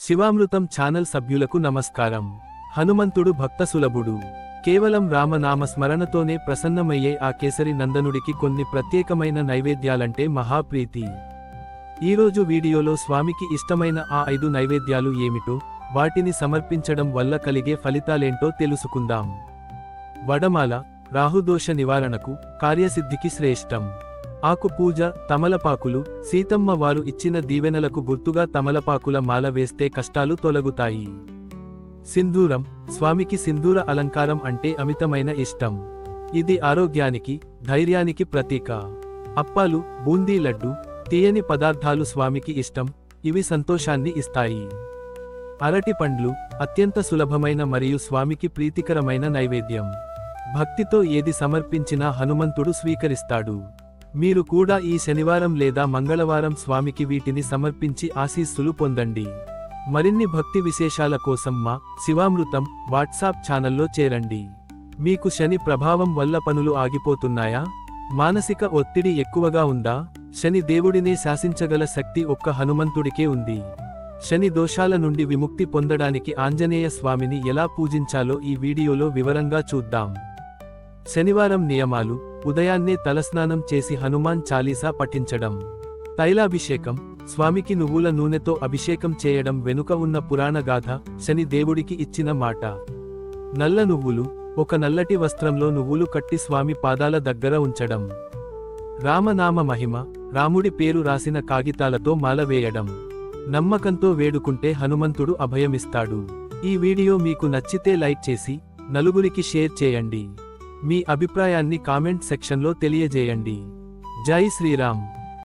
శివామృతం channel సభ్యులకు నమస్కారం. హనుమంతుడు భక్త సులభుడు. కేవలం రామనామ స్మరణతోనే ప్రసన్నమయ్యే ఆ కేసరి నందనుడికి కొన్ని ప్రత్యేకమైన నైవేద్యాలంటే మహాప్రీతి. ఈరోజు వీడియోలో స్వామికి ఇష్టమైన ఆ 5 నైవేద్యాలు ఏమిటో, వాటిని సమర్పించడం వల్ల కలిగే ఫలితాలేంటో తెలుసుకుందాం. వడమాల రాహుదోష నివారణకు, కార్యసిద్ధికి శ్రేష్టం. ఆకు పూజ తమలపాకులు, సీతమ్మ వారు ఇచ్చిన దీవెనలకు గుర్తుగా తమలపాకుల మాల వేస్తే కష్టాలు తొలగుతాయి. సింధూరం స్వామికి సింధూర అలంకారం అంటే అమితమైన ఇష్టం. ఇది ఆరోగ్యానికి, ధైర్యానికి ప్రతీక. అప్పాలు, బూందీ లడ్డు, తీయని పదార్థాలు స్వామికి ఇష్టం, ఇవి సంతోషాన్ని ఇస్తాయి. అరటి పండ్లు అత్యంత సులభమైన మరియు స్వామికి ప్రీతికరమైన నైవేద్యం. భక్తితో ఏది సమర్పించినా హనుమంతుడు స్వీకరిస్తాడు. మీరు కూడా ఈ శనివారం లేదా మంగళవారం స్వామికి వీటిని సమర్పించి ఆశీస్సులు పొందండి. మరిన్ని భక్తి విశేషాల కోసం మా శివామృతం వాట్సాప్ ఛానల్లో చేరండి. మీకు శని ప్రభావం వల్ల పనులు ఆగిపోతున్నాయా? మానసిక ఒత్తిడి ఎక్కువగా ఉందా? శని దేవుడినే శాసించగల శక్తి ఒక్క హనుమంతుడికే ఉంది. శని దోషాల నుండి విముక్తి పొందడానికి ఆంజనేయ స్వామిని ఎలా పూజించాలో ఈ వీడియోలో వివరంగా చూద్దాం. శనివారం నియమాలు: ఉదయాన్నే తలస్నానం చేసి హనుమాన్ చాలీసా పఠించడం. తైలాభిషేకం స్వామికి నువ్వుల నూనెతో అభిషేకం చేయడం వెనుక ఉన్న పురాణ గాథ, శని దేవుడికి ఇచ్చిన మాట. నల్ల నువ్వులు ఒక నల్లటి వస్త్రంలో నువ్వులు కట్టి స్వామి పాదాల దగ్గర ఉంచడం. రామనామ మహిమ రాముడి పేరు రాసిన కాగితాలతో మాల వేయడం. నమ్మకంతో వేడుకుంటే హనుమంతుడు అభయమిస్తాడు. ఈ వీడియో మీకు నచ్చితే లైక్ చేసి నలుగురికి షేర్ చేయండి. మీ అభిప్రాయాన్ని కామెంట్ సెక్షన్లో తెలియజేయండి. జై శ్రీరామ్.